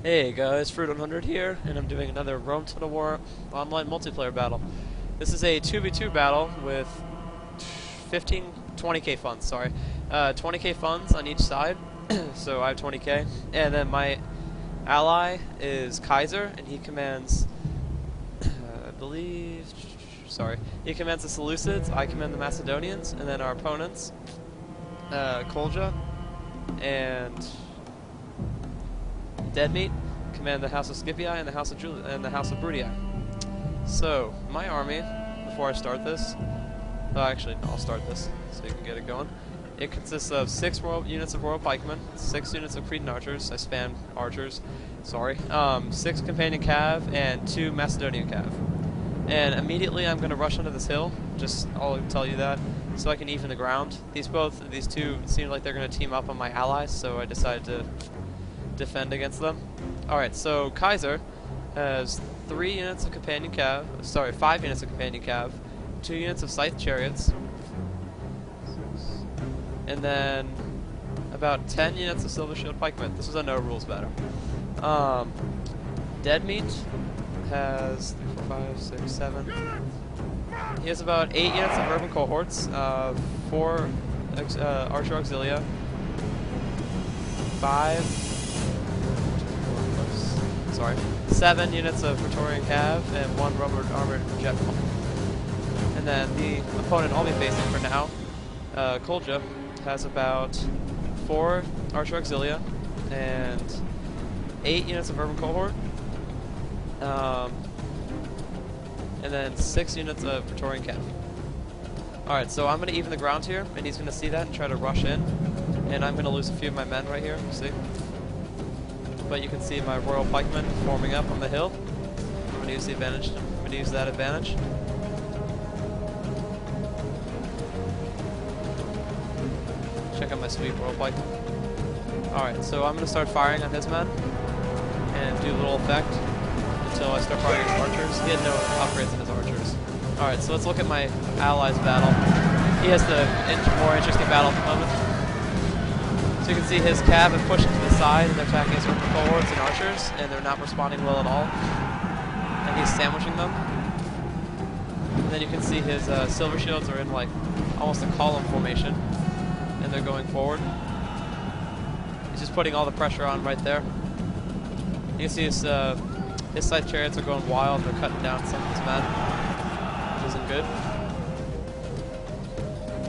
Hey guys, Fruit100 here, and I'm doing another Rome Total War online multiplayer battle. This is a 2v2 battle with 20k funds, sorry. 20k funds on each side, so I have 20k. And then my ally is Kaiser, and he commands, I believe, sorry, he commands the Seleucids, I command the Macedonians, and then our opponents, Kolja and Deadmeat command the House of Scipii and the House of Bruttii. So my army, before I start this, actually no, I'll start this so you can get it going. It consists of 6 units of Royal Pikemen, 6 units of Cretan Archers. I spam archers. Sorry. 6 Companion Cav and 2 Macedonian Cav. And immediately I'm going to rush onto this hill. Just I'll tell you that so I can even the ground. These two seem like they're going to team up on my allies, so I decided to defend against them. Alright, so Kaiser has 3 units of Companion Cav, sorry, 5 units of Companion Cav, 2 units of Scythe Chariots, and then about 10 units of Silver Shield Pikemen. This was a no rules battle. Deadmeat has 3, 4, 5, 6, 7. He has about 8 units of Urban Cohorts, 4 Archer Auxilia, 7 units of Praetorian Cav, and 1 Armored Jet. And then the opponent I'll be facing for now, Kolja, has about 4 Archer Auxilia, and 8 units of Urban Cohort, and then 6 units of Praetorian Cav. Alright, so I'm going to even the ground here, and he's going to see that and try to rush in. And I'm going to lose a few of my men right here, see? But you can see my Royal Pikemen forming up on the hill. I'm going to use the advantage. I'm going to use that advantage. Check out my sweet Royal Pikemen. Alright, so I'm going to start firing on his men and do a little effect until I start firing his archers. He had no upgrades in his archers. Alright, so let's look at my allies' battle. He has the more interesting battle at the moment. So you can see his cav is pushing to the side and they're attacking his urban cohorts and archers, and they're not responding well at all. And he's sandwiching them. And then you can see his silver shields are in like almost a column formation, and they're going forward. He's just putting all the pressure on right there. You can see his Scythe Chariots are going wild. They're cutting down some of his men, which isn't good.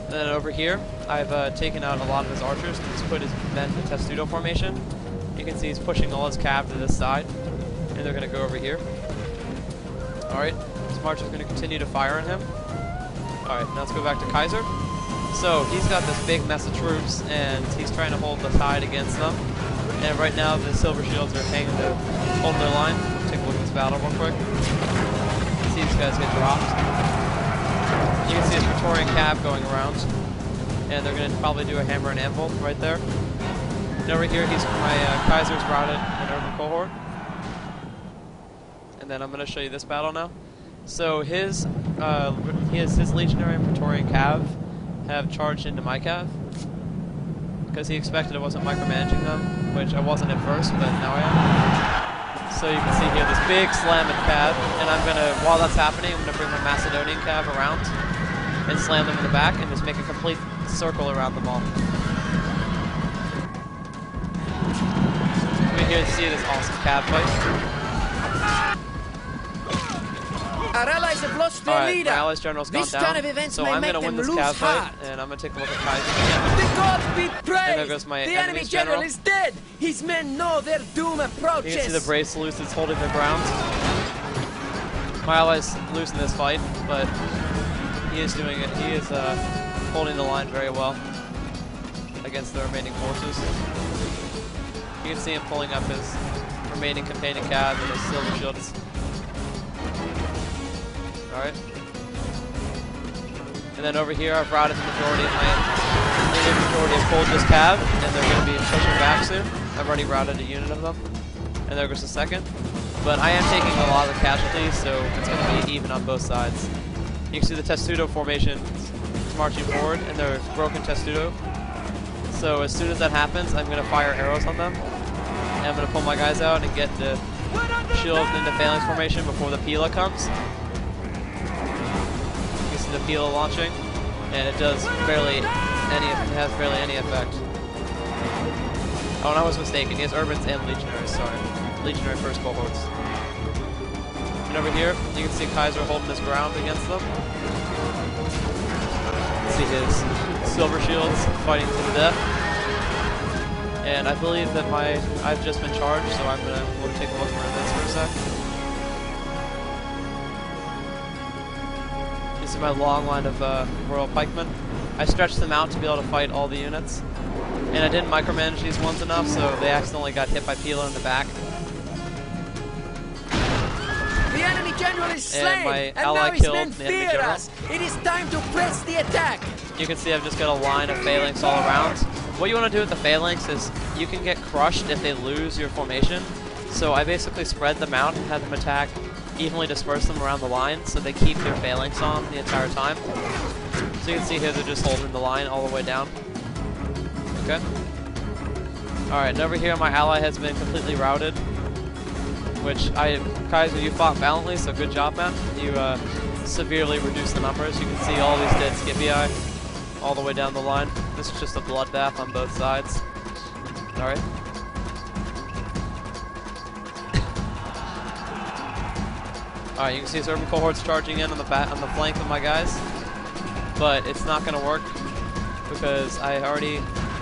And then over here, I've taken out a lot of his archers and just put his men in testudo formation. You can see he's pushing all his cav to this side, and they're going to go over here. Alright, this march is going to continue to fire on him. Alright, now let's go back to Kaiser. So, he's got this big mess of troops, and he's trying to hold the tide against them. And right now, the Silver Shields are holding their line. Take a look at this battle real quick. See these guys get dropped. You can see his Praetorian Cav going around, and they're going to probably do a hammer and anvil right there. And over here, my Kaiser's routed an urban cohort. And then I'm going to show you this battle now. So his legionary and Praetorian Cav have charged into my Cav because he expected I wasn't micromanaging them, which I wasn't at first, but now I am. So you can see here this big slam in Cav, and I'm going to, while that's happening, I'm going to bring my Macedonian Cav around and slam them in the back and just make a complete circle around them all. We're here to see this awesome Cav fight. Our allies have lost their Alright, leader. my allies general's gone This down, turn of events so may I'm make going to win them this lose Cav fight, heart. and I'm going to take a look at Kaiser. The gods be praised! And there goes my the enemy enemy's general general. is dead. His men know their doom approaches. You can see the brave Seleucids holding their ground. My allies losing this fight, but he is doing it. He is holding the line very well against the remaining forces. You can see him pulling up his remaining Companion Cav and his Silver Shields. Alright. And then over here, I've routed the majority of Kolja's Cav, and they're going to be pushing back soon. I've already routed a unit of them, and there goes the second. But I am taking a lot of the casualties, so it's going to be even on both sides. You can see the testudo formation is marching forward, and they're broken testudo. So as soon as that happens, I'm going to fire arrows on them. And I'm going to pull my guys out and get the shield into phalanx formation before the Pila comes. You see the Pila launching, and it does barely any. It has barely any effect. Oh, and I was mistaken. He has Urbans and Legionaries. Sorry, Legionary first cohorts. And over here, you can see Kaiser holding his ground against them. See his silver shields fighting to the death. And I believe that I've just been charged, so I'm gonna take a look at this for a sec. This is my long line of Royal Pikemen. I stretched them out to be able to fight all the units. And I didn't micromanage these ones enough, so they accidentally got hit by Pila in the back. The enemy general is slain, my and ally now his killed men the enemy fear general. us. It is time to press the attack. You can see I've just got a line of phalanx all around. What you want to do with the phalanx is you can get crushed if they lose your formation. So I basically spread them out and had them attack, evenly disperse them around the line so they keep their phalanx on the entire time. So you can see here they're just holding the line all the way down. Okay. Alright, and over here my ally has been completely routed. Which Kaiser, you fought valiantly, so good job, man. You severely reduced the numbers. You can see all these dead Scipii all the way down the line. This is just a bloodbath on both sides. Alright. Alright, you can see his urban cohorts charging in on the flank of my guys. But it's not going to work because I already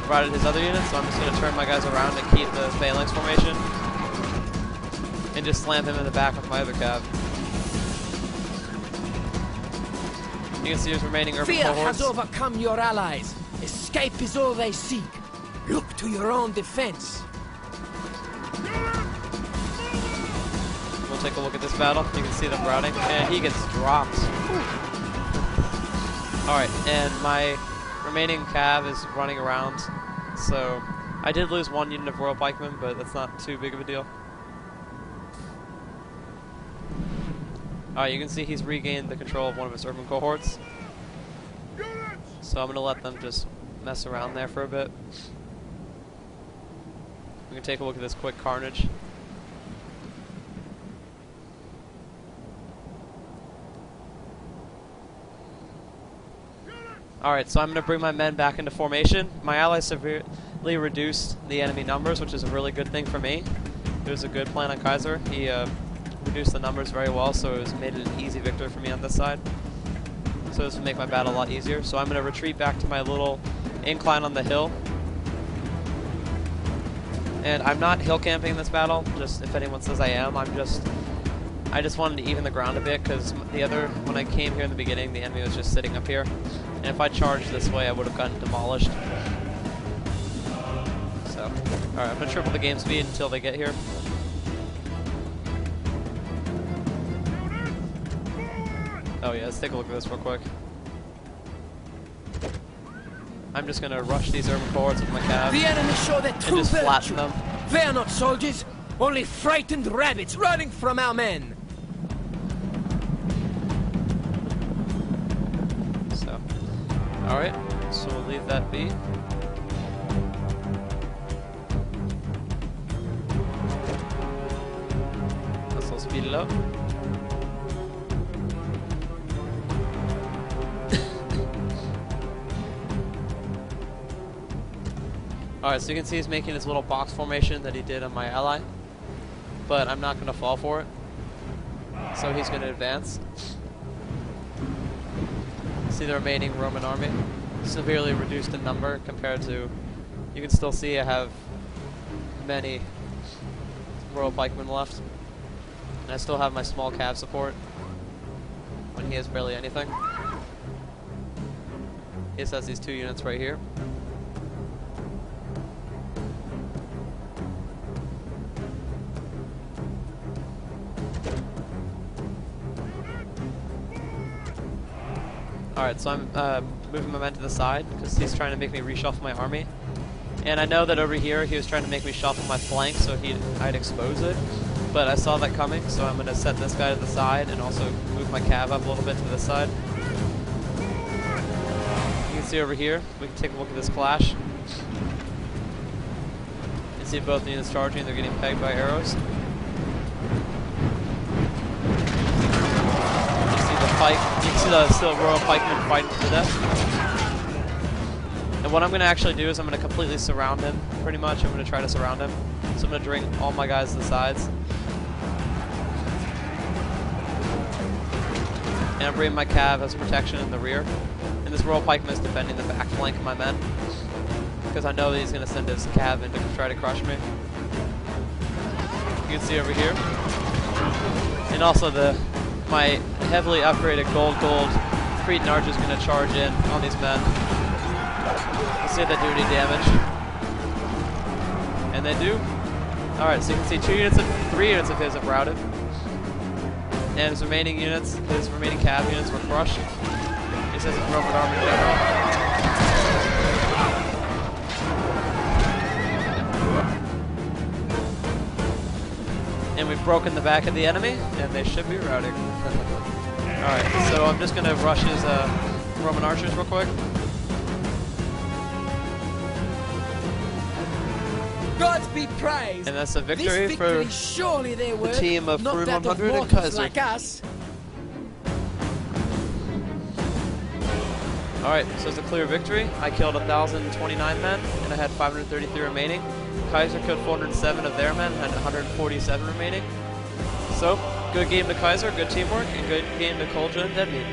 routed his other units, so I'm just going to turn my guys around and keep the phalanx formation. And just slam him in the back with my other cav. You can see his remaining urban Fear cohorts. has overcome your allies. Escape is all they seek. Look to your own defense. We'll take a look at this battle. You can see them routing, and he gets dropped. Alright, and my remaining cav is running around. So, I did lose one unit of Royal Pikemen, but that's not too big of a deal. Alright, you can see he's regained the control of one of his urban cohorts. So I'm going to let them just mess around there for a bit. We can take a look at this quick carnage. Alright, so I'm going to bring my men back into formation. My allies severely reduced the enemy numbers, which is a really good thing for me. It was a good plan on Kaiser. He reduced the numbers very well, so it made it an easy victory for me on this side. So this will make my battle a lot easier. So I'm going to retreat back to my little incline on the hill. And I'm not hill camping this battle, just if anyone says I am, I just wanted to even the ground a bit, because when I came here in the beginning, the enemy was just sitting up here. And if I charged this way, I would have gotten demolished. So, alright, I'm going to triple the game speed until they get here. Oh yeah, let's take a look at this real quick. I'm just gonna rush these urban cohorts with my cav. The enemy show their and true just flatten virtue. them. They are not soldiers, only frightened rabbits running from our men. So, alright, so we'll leave that be. Let's all speed it up. Alright, so you can see he's making his little box formation that he did on my ally. But I'm not going to fall for it. So he's going to advance. See the remaining Roman army. Severely reduced in number compared to... You can still see I have many Royal Pikemen left. And I still have my small cav support. When he has barely anything. He just has these 2 units right here. Alright, so I'm moving my men to the side because he's trying to make me reshuffle my army. And I know that over here he was trying to make me shuffle my flank so I'd expose it. But I saw that coming, so I'm going to set this guy to the side and also move my cav up a little bit to this side. You can see over here, we can take a look at this clash. see both units charging, they're getting pegged by arrows. You see the pike, you can see the still royal pikemen fighting to the death. And what I'm going to actually do is I'm going to completely surround him, pretty much. I'm going to try to surround him. So I'm going to bring all my guys to the sides. And I'm bringing my cav as protection in the rear. And this royal pikeman is defending the back flank of my men, because I know that he's going to send his cav in to try to crush me. You can see over here. And also my heavily upgraded gold Cretan archer is going to charge in on these men. Let's see if they do any damage. And they do. Alright, so you can see 3 units of his have routed. And his remaining units, his remaining cav units were crushed. He says it's Roman army general. And we've broken the back of the enemy, and they should be routing. Alright, so I'm just going to rush his Roman archers real quick. Gods be praised. And that's a victory for surely they were the team of not Furin that 100 and mortals Kaiser. like us. Alright, so it's a clear victory. I killed 1,029 men, and I had 533 remaining. Kaiser killed 407 of their men, and had 147 remaining. So, good game to Kaiser, good teamwork, and good game to Kolja and Deadmeat.